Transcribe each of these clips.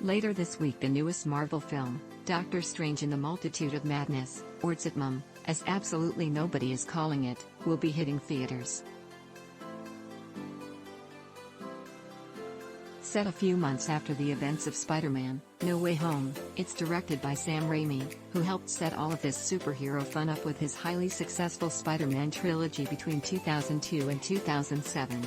Later this week, the newest Marvel film, Doctor Strange in the Multitude of Madness, or DSITMOM, as absolutely nobody is calling it, will be hitting theaters. Set a few months after the events of Spider-Man: No Way Home, it's directed by Sam Raimi, who helped set all of this superhero fun up with his highly successful Spider-Man trilogy between 2002 and 2007.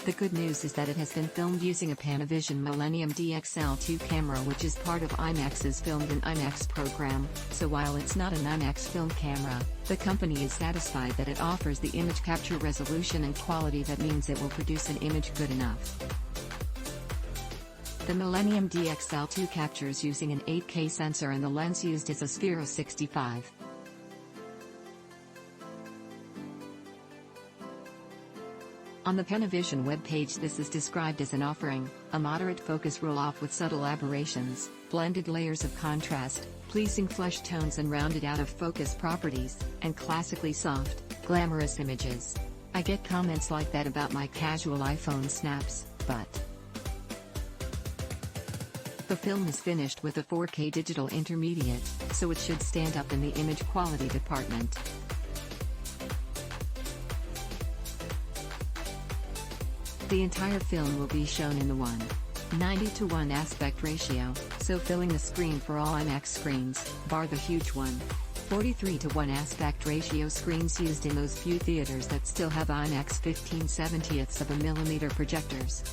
The good news is that it has been filmed using a Panavision Millennium DXL2 camera, which is part of IMAX's Filmed in IMAX program, so while it's not an IMAX film camera, the company is satisfied that it offers the image capture resolution and quality that means it will produce an image good enough. The Millennium DXL2 captures using an 8K sensor, and the lens used is a Sphero 65. On the Panavision webpage, this is described as an offering: a moderate focus roll-off with subtle aberrations, blended layers of contrast, pleasing flesh tones and rounded out-of-focus properties, and classically soft, glamorous images. I get comments like that about my casual iPhone snaps, but the film is finished with a 4K digital intermediate, so it should stand up in the image quality department. The entire film will be shown in the 1:90:1 aspect ratio, so filling the screen for all IMAX screens, bar the huge 1:43:1 aspect ratio screens used in those few theaters that still have IMAX 15/70 projectors.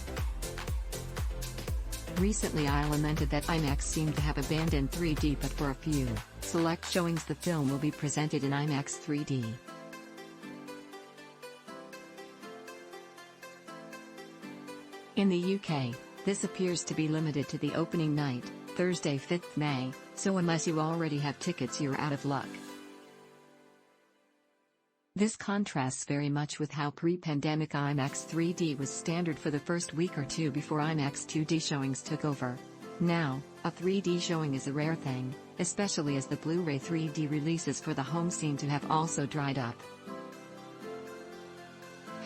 Recently I lamented that IMAX seemed to have abandoned 3D, but for a few select showings the film will be presented in IMAX 3D. In the UK, this appears to be limited to the opening night, Thursday 5th May, so unless you already have tickets you're out of luck. This contrasts very much with how pre-pandemic IMAX 3D was standard for the first week or two before IMAX 2D showings took over. Now, a 3D showing is a rare thing, especially as the Blu-ray 3D releases for the home seem to have also dried up.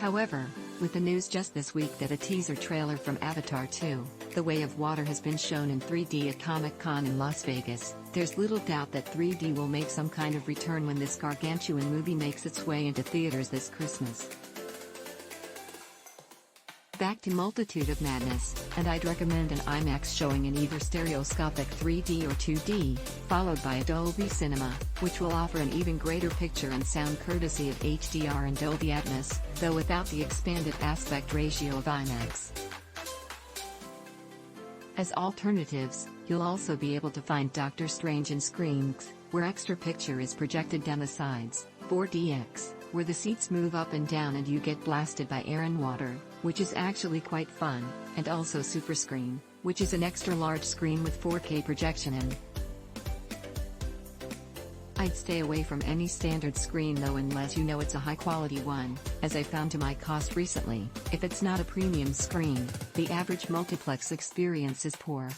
However, with the news just this week that a teaser trailer from Avatar 2, The Way of Water has been shown in 3D at Comic-Con in Las Vegas, there's little doubt that 3D will make some kind of return when this gargantuan movie makes its way into theaters this Christmas. Back to Multitude of Madness, and I'd recommend an IMAX showing in either stereoscopic 3D or 2D, followed by a Dolby Cinema, which will offer an even greater picture and sound courtesy of HDR and Dolby Atmos, though without the expanded aspect ratio of IMAX. As alternatives, you'll also be able to find Doctor Strange in ScreenX, where extra picture is projected down the sides, 4DX, where the seats move up and down and you get blasted by air and water, which is actually quite fun, and also Superscreen, which is an extra large screen with 4K projection in. I'd stay away from any standard screen though unless you know it's a high-quality one, as I found to my cost recently. If it's not a premium screen, the average multiplex experience is poor.